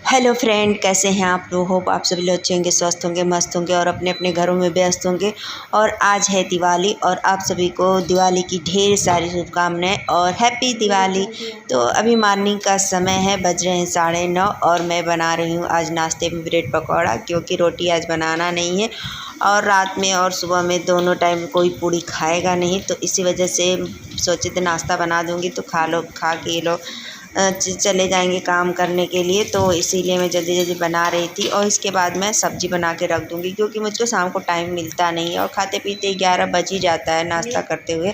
Hello friend, कैसे हैं आप लोग। होप आप सभी लोग अच्छे होंगे, स्वस्थ होंगे, मस्त होंगे और अपने अपने घरों में व्यस्त होंगे। और आज है दिवाली और आप सभी को दिवाली की ढेर सारी शुभकामनाएं और हैप्पी दिवाली। तो अभी मॉर्निंग का समय है, बज रहे हैं 9:30 और मैं बना रही हूँ आज नाश्ते में ब्रेड पकौड़ा, क्योंकि रोटी आज बनाना नहीं है और रात में और सुबह में दोनों टाइम कोई पूड़ी खाएगा नहीं, तो इसी वजह से सोचे थे नाश्ता बना दूँगी तो खा के ये लोग चले जाएंगे काम करने के लिए। तो इसीलिए मैं जल्दी जल्दी बना रही थी और इसके बाद मैं सब्ज़ी बना के रख दूँगी, क्योंकि मुझको शाम को टाइम मिलता नहीं है और खाते पीते 11 बज ही जाता है नाश्ता करते हुए।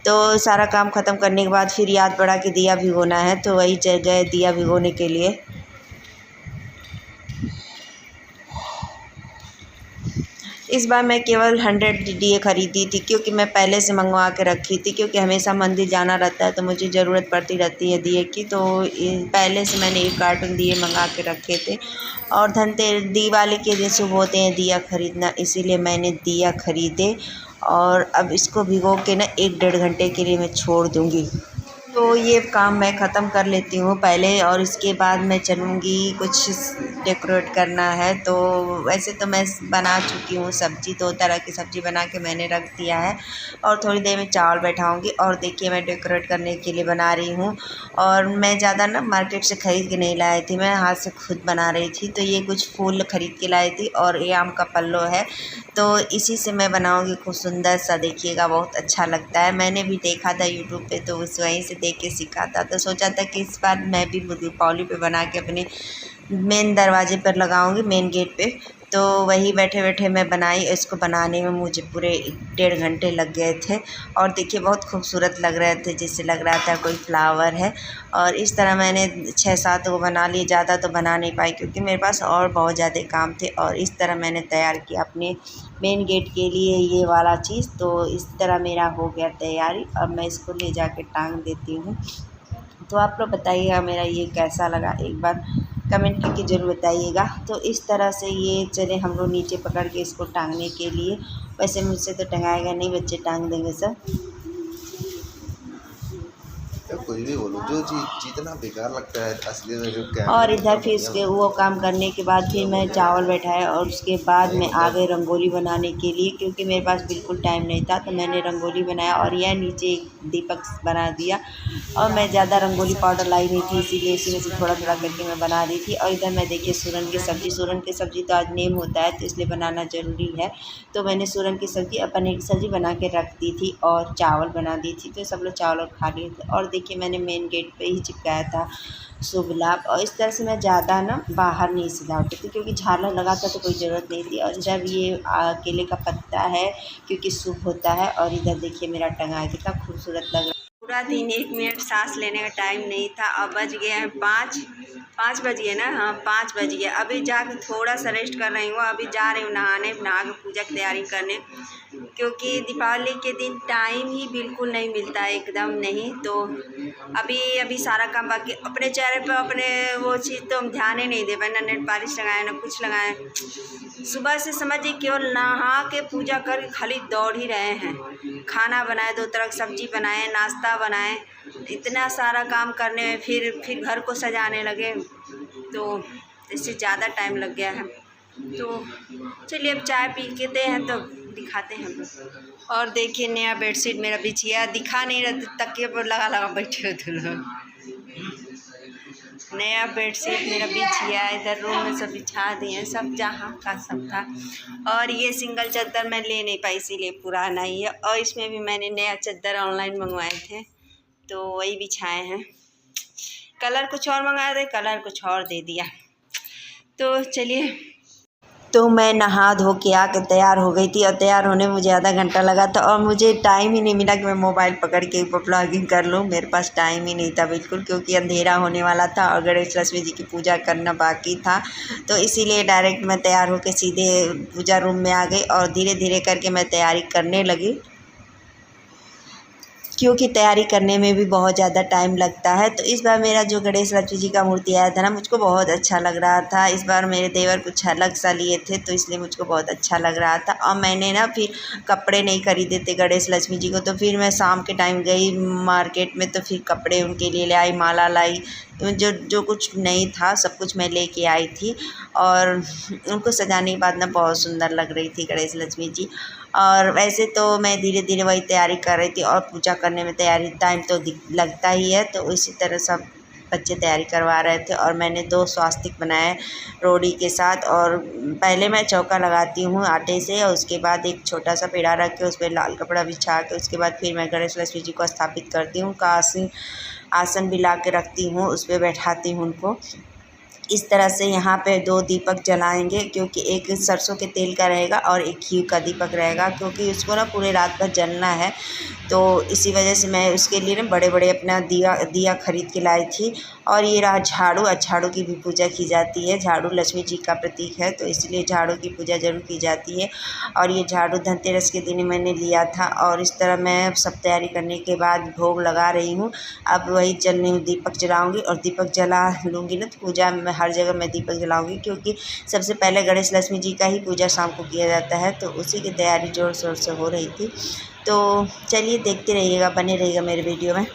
तो सारा काम ख़त्म करने के बाद फिर याद पड़ा कि दिया भिगोना है, तो वही गए दिया भिगोने के लिए। इस बार मैं केवल 100 दिए ख़रीदी थी, क्योंकि मैं पहले से मंगवा के रखी थी, क्योंकि हमेशा मंदिर जाना रहता है तो मुझे ज़रूरत पड़ती रहती है दिए की। तो पहले से मैंने 1 कार्टन दिए मंगा के रखे थे और दिवाली के दिन शुभ होते हैं दिया ख़रीदना, इसीलिए मैंने दिया ख़रीदे। और अब इसको भिगो के ना 1-1.5 घंटे के लिए मैं छोड़ दूँगी। तो ये काम मैं ख़त्म कर लेती हूँ पहले और इसके बाद मैं चलूँगी कुछ डेकोरेट करना है। तो वैसे तो मैं बना चुकी हूँ सब्ज़ी, 2 तरह की सब्ज़ी बना के मैंने रख दिया है और थोड़ी देर में चावल बैठाऊँगी। और देखिए मैं डेकोरेट करने के लिए बना रही हूँ और मैं ज़्यादा ना मार्केट से ख़रीद के नहीं लाई थी, मैं हाथ से खुद बना रही थी। तो ये कुछ फूल ख़रीद के लाई थी और ये आम का पल्लो है, तो इसी से मैं बनाऊँगी खूब सुंदर सा, देखिएगा बहुत अच्छा लगता है। मैंने भी देखा था यूट्यूब पे, तो उस वहीं से देख के सीखा था। तो सोचा था कि इस बार मैं भी दीपावली पे बना के अपने मेन दरवाजे पर लगाऊंगी, मेन गेट पे। तो वही बैठे बैठे मैं बनाई। इसको बनाने में मुझे पूरे 1.5 घंटे लग गए थे और देखिए बहुत खूबसूरत लग रहे थे, जैसे लग रहा था कोई फ्लावर है। और इस तरह मैंने 6-7 को बना लिए, ज़्यादा तो बना नहीं पाई क्योंकि मेरे पास और बहुत ज़्यादा काम थे। और इस तरह मैंने तैयार किया अपने मेन गेट के लिए ये वाला चीज़। तो इस तरह मेरा हो गया तैयारी। अब मैं इसको ले जाके टांग देती हूँ। तो आप लोग बताइएगा मेरा ये कैसा लगा, एक बार कमेंट करके ज़रूर बताइएगा। तो इस तरह से ये चले हम लोग नीचे पकड़ के इसको टांगने के लिए। वैसे मुझसे तो टंगाएगा नहीं, बच्चे टांग देंगे सब। कोई भी बोलो, जो चीज़ जितना बेकार लगता है असली में जो क्या। और इधर फिर इसके वो काम करने के बाद फिर मैं चावल बैठाया और उसके बाद मैं आ गई रंगोली बनाने के लिए, क्योंकि मेरे पास बिल्कुल टाइम नहीं था। तो मैंने रंगोली बनाया और यह नीचे एक दीपक बना दिया। और मैं ज़्यादा रंगोली पाउडर लाई नहीं थी, इसीलिए इसी में से थोड़ा थोड़ा करके मैं बना रही थी। और इधर मैं देखिए सूरन की सब्ज़ी तो आज नेम होता है तो इसलिए बनाना ज़रूरी है। तो मैंने सूरन की सब्ज़ी और पनीर की सब्ज़ी बना के रख दी थी और चावल बना दी थी। तो सब लोग चावल खा लिए थे। और देखिए मैंने मेन गेट पे ही चिपकाया था शुभ लाभ। और इस तरह से मैं ज़्यादा ना बाहर नहीं सजावटी थी, क्योंकि झालर लगा था तो कोई ज़रूरत नहीं थी। और जब ये केले का पत्ता है क्योंकि शुभ होता है। और इधर देखिए मेरा टंगा है, कितना खूबसूरत लग रहा है। पूरा दिन 1 मिनट सांस लेने का टाइम नहीं था। अब बज गए हैं 5 बज गए ना, हाँ 5 बज गए। अभी जाके थोड़ा सा रेस्ट कर रही हूँ। अभी जा रही हूँ नहा के पूजा की तैयारी करने, क्योंकि दीपावली के दिन टाइम ही बिल्कुल नहीं मिलता है, एकदम नहीं। तो अभी सारा काम बाकी। अपने चेहरे पर अपने वो चीज़ तो हम ध्यान ही नहीं दे पाए, ना नेल पॉलिश लगाए ना कुछ लगाए। सुबह से समझिए केवल नहा के पूजा कर खाली दौड़ ही रहे हैं। खाना बनाए, 2 तरह की सब्ज़ी बनाए, नाश्ता बनाए, इतना सारा काम करने में फिर घर को सजाने लगे, तो इससे ज़्यादा टाइम लग गया है। तो चलिए अब चाय पी के दे हैं तो दिखाते हैं हम लोग। और देखिए नया बेडशीट मेरा बिछिया, दिखा नहीं रहा, तकिए पर लगा लगा बैठे रहते लोग। नया बेडशीट मेरा बिछिया, इधर रूम में सब बिछा दिए, सब जहाँ का सब था। और ये सिंगल चादर मैं ले नहीं पाई, इसीलिए पुराना ही है। और इसमें भी मैंने नया चादर ऑनलाइन मंगवाए थे, तो वही बिछाए हैं। कलर कुछ और मंगाए थे, कलर कुछ और दे दिया। तो चलिए, तो मैं नहा धो के आके तैयार हो गई थी और तैयार होने में मुझे आधा घंटा लगा था। और मुझे टाइम ही नहीं मिला कि मैं मोबाइल पकड़ के ब्लॉगिंग कर लूँ, मेरे पास टाइम ही नहीं था बिल्कुल, क्योंकि अंधेरा होने वाला था और गणेश लक्ष्मी जी की पूजा करना बाकी था। तो इसीलिए डायरेक्ट मैं तैयार होकर सीधे पूजा रूम में आ गई और धीरे धीरे करके मैं तैयारी करने लगी, क्योंकि तैयारी करने में भी बहुत ज़्यादा टाइम लगता है। तो इस बार मेरा जो गणेश लक्ष्मी जी का मूर्ति आया था ना, मुझको बहुत अच्छा लग रहा था। इस बार मेरे देवर कुछ अलग सा लिए थे, तो इसलिए मुझको बहुत अच्छा लग रहा था। और मैंने ना फिर कपड़े नहीं खरीदे थे गणेश लक्ष्मी जी को, तो फिर मैं शाम के टाइम गई मार्केट में, तो फिर कपड़े उनके लिए ले आई, माला लाई, जो जो कुछ नहीं था सब कुछ मैं लेके आई थी। और उनको सजाने के बाद ना बहुत सुंदर लग रही थी गणेश लक्ष्मी जी। और वैसे तो मैं धीरे धीरे वही तैयारी कर रही थी, और पूजा करने में तैयारी टाइम तो लगता ही है, तो इसी तरह सब बच्चे तैयारी करवा रहे थे। और मैंने 2 स्वास्तिक बनाए रोड़ी के साथ। और पहले मैं चौका लगाती हूँ आटे से, और उसके बाद एक छोटा सा पेड़ा रख के उस पर लाल कपड़ा बिछा के उसके बाद फिर मैं गणेश लक्ष्मी जी को स्थापित करती हूँ। आसन भी ला के रखती हूँ, उस पर बैठाती हूँ उनको। इस तरह से यहाँ पे 2 दीपक जलाएंगे, क्योंकि एक सरसों के तेल का रहेगा और एक घी का दीपक रहेगा, क्योंकि उसको ना पूरे रात भर जलना है। तो इसी वजह से मैं उसके लिए ना बड़े बड़े अपना दिया ख़रीद के लाई थी। और ये रहा झाड़ू। झाड़ू की भी पूजा की जाती है। झाड़ू लक्ष्मी जी का प्रतीक है, तो इसलिए झाड़ू की पूजा ज़रूर की जाती है। और ये झाड़ू धनतेरस के दिन मैंने लिया था। और इस तरह मैं सब तैयारी करने के बाद भोग लगा रही हूँ। अब वही जल रही हूँ, दीपक जलाऊँगी, और दीपक जला लूँगी ना तो पूजा में हर जगह मैं दीपक जलाऊँगी, क्योंकि सबसे पहले गणेश लक्ष्मी जी का ही पूजा शाम को किया जाता है। तो उसी की तैयारी ज़ोर शोर से हो रही थी। तो चलिए देखते रहिएगा, बने रहिएगा मेरे वीडियो में।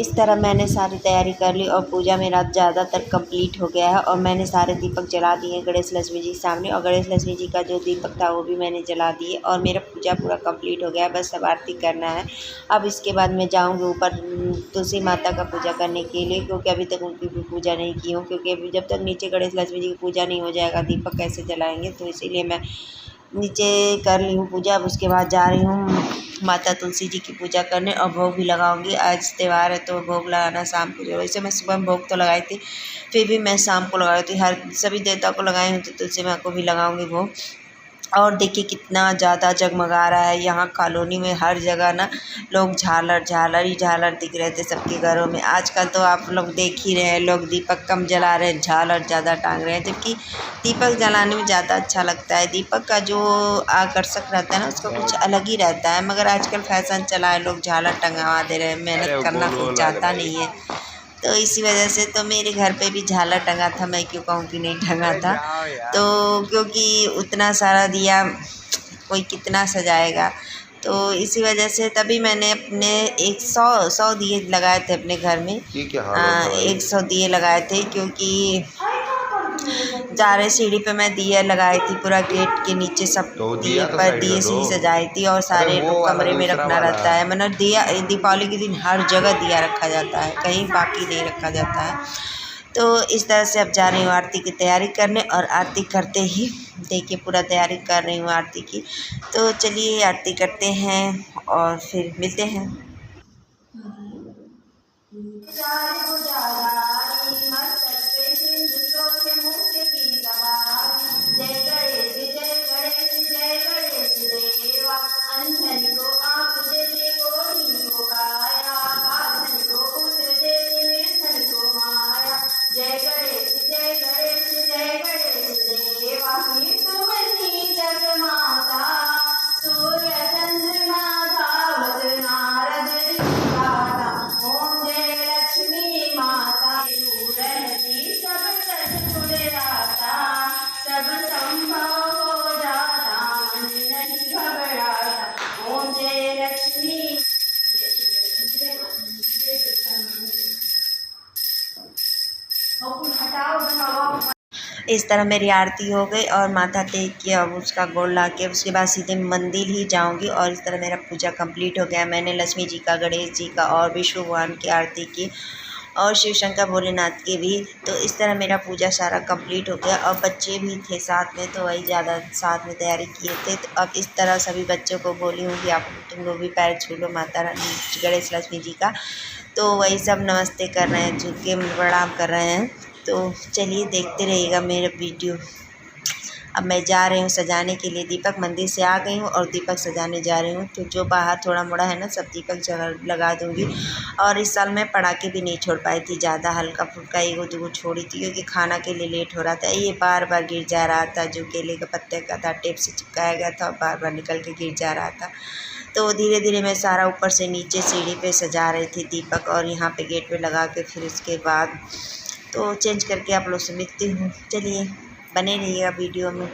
इस तरह मैंने सारी तैयारी कर ली, और पूजा मेरा ज़्यादातर कंप्लीट हो गया है। और मैंने सारे दीपक जला दिए गणेश लक्ष्मी जी के सामने, और गणेश लक्ष्मी जी का जो दीपक था वो भी मैंने जला दिए। और मेरा पूजा पूरा कंप्लीट हो गया है, बस अब आरती करना है। अब इसके बाद मैं जाऊँगी ऊपर तुलसी माता का पूजा करने के लिए, क्योंकि अभी तक उनकी भी पूजा नहीं की हूँ। क्योंकि अभी जब तक नीचे गणेश लक्ष्मी जी की पूजा नहीं हो जाएगा दीपक कैसे जलाएँगे, तो इसीलिए मैं नीचे कर ली हूँ पूजा। अब उसके बाद जा रही हूँ माता तुलसी जी की पूजा करने, और भोग भी लगाऊंगी। आज त्यौहार है तो भोग लगाना शाम को। वैसे मैं सुबह में भोग तो लगाई थी, फिर भी मैं शाम को लगाई थी। हर सभी देवता को लगाई हूँ, तो तुलसी माँ को भी लगाऊंगी भोग। और देखिए कितना ज़्यादा जगमगा रहा है यहाँ कॉलोनी में। हर जगह ना लोग झालर ही झालर दिख रहे थे सबके घरों में। आजकल तो आप लोग देख ही रहे हैं, लोग दीपक कम जला रहे हैं, झालर ज़्यादा टांग रहे हैं, जबकि दीपक जलाने में ज़्यादा अच्छा लगता है। दीपक का जो आकर्षक रहता है ना, उसका कुछ अलग ही रहता है। मगर आजकल फैशन चला है, लोग झालर टंगवा दे रहे हैं, मेहनत करना कोई चाहता नहीं है। तो इसी वजह से तो मेरे घर पे भी झालर टंगा था, मैं क्यों कहूँ कि नहीं टंगा था। तो क्योंकि उतना सारा दिया कोई कितना सजाएगा, तो इसी वजह से तभी मैंने अपने 100 दिए लगाए थे अपने घर में। ये क्या हाल है भाई? 100 दिए लगाए थे, क्योंकि चारे सीढ़ी पे मैं दिया लगाई थी, पूरा गेट के नीचे सब तो दिए दिया तो पर साइड दिए में से दो। ही सजाई थी। और सारे अरे वो कमरे वाला में दूसरा रखना वाला। रहता है, मतलब दिया दीपावली के दिन हर जगह दिया रखा जाता है, कहीं बाकी नहीं रखा जाता है। तो इस तरह से अब जा रही हूँ आरती की तैयारी करने, और आरती करते ही देखिए पूरा तैयारी कर रही हूँ आरती की। तो चलिए आरती करते हैं और फिर मिलते हैं। इस तरह मेरी आरती हो गई और माथा टेक के अब उसका गोड़ ला के उसके बाद सीधे मंदिर ही जाऊंगी। और इस तरह मेरा पूजा कंप्लीट हो गया। मैंने लक्ष्मी जी का, गणेश जी का और विष्णु भगवान की आरती की और शिव शंकर भोलेनाथ की भी। तो इस तरह मेरा पूजा सारा कंप्लीट हो गया और बच्चे भी थे साथ में, तो वही ज़्यादा साथ में तैयारी किए थे। तो अब इस तरह सभी बच्चों को बोली हूँ कि आप तुम लोग भी पैर छू लो माता रानी गणेश लक्ष्मी जी का। तो वही सब नमस्ते कर रहे हैं, झुक के प्रणाम कर रहे हैं। तो चलिए देखते रहिएगा मेरा वीडियो। अब मैं जा रही हूँ सजाने के लिए। दीपक मंदिर से आ गई हूँ और दीपक सजाने जा रही हूँ। तो जो बाहर थोड़ा मोड़ा है ना, सब दीपक लगा दूँगी। और इस साल मैं पटाखे भी नहीं छोड़ पाई थी ज़्यादा, हल्का फुल्का एगो दूगो छोड़ी थी क्योंकि खाना के लिए लेट हो रहा था। ये बार बार गिर जा रहा था, जो केले के पत्ते का था टेप से चिपकाया गया था और बार बार निकल के गिर जा रहा था। तो धीरे धीरे मैं सारा ऊपर से नीचे सीढ़ी पे सजा रही थी दीपक, और यहाँ पे गेट पे लगा के फिर उसके बाद तो चेंज करके आप लोग से मिलती हूँ। चलिए बने रहिएगा वीडियो में।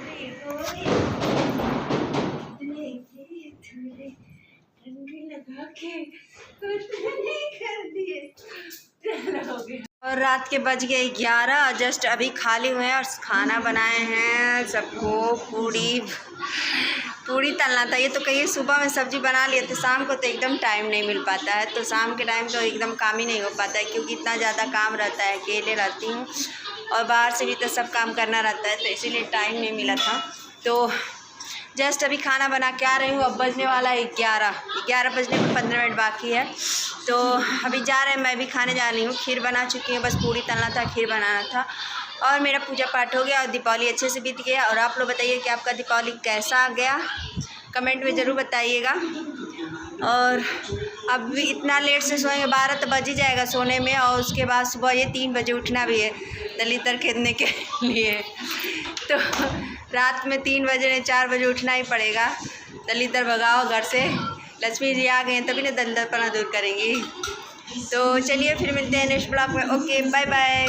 और रात के बज गए 11, जस्ट अभी खाली हुए हैं और खाना बनाए हैं सबको। पूड़ी तलना था। ये तो कहिए सुबह में सब्ज़ी बना लिए थे, शाम को तो एकदम टाइम नहीं मिल पाता है। तो शाम के टाइम तो एकदम काम ही नहीं हो पाता है क्योंकि इतना ज़्यादा काम रहता है, अकेले रहती हूँ और बाहर से भी तो सब काम करना रहता है, तो इसीलिए टाइम नहीं मिला था। तो जस्ट अभी खाना बना के आ रही हूँ। अब बजने वाला है 11 बजने में 15 मिनट बाकी है। तो अभी जा रहे हैं, मैं भी खाने जा रही हूँ। खीर बना चुकी हूँ, बस पूड़ी तलना था, खीर बनाना था और मेरा पूजा पाठ हो गया और दीपावली अच्छे से बीत गया। और आप लोग बताइए कि आपका दीपावली कैसा गया, कमेंट में ज़रूर बताइएगा। और अब इतना लेट से सोएंगे, 12 तो बज ही जाएगा सोने में, और उसके बाद सुबह ये 3 बजे उठना भी है दलितर खरीदने के लिए। तो रात में 3 बजे नहीं 4 बजे उठना ही पड़ेगा। दलितर भगाओ घर से, लक्ष्मी जी आ गए हैं तभी ना दलितरपना दूर करेंगी। तो चलिए फिर मिलते हैं नेक्स्ट ब्लॉग में। Okay bye bye.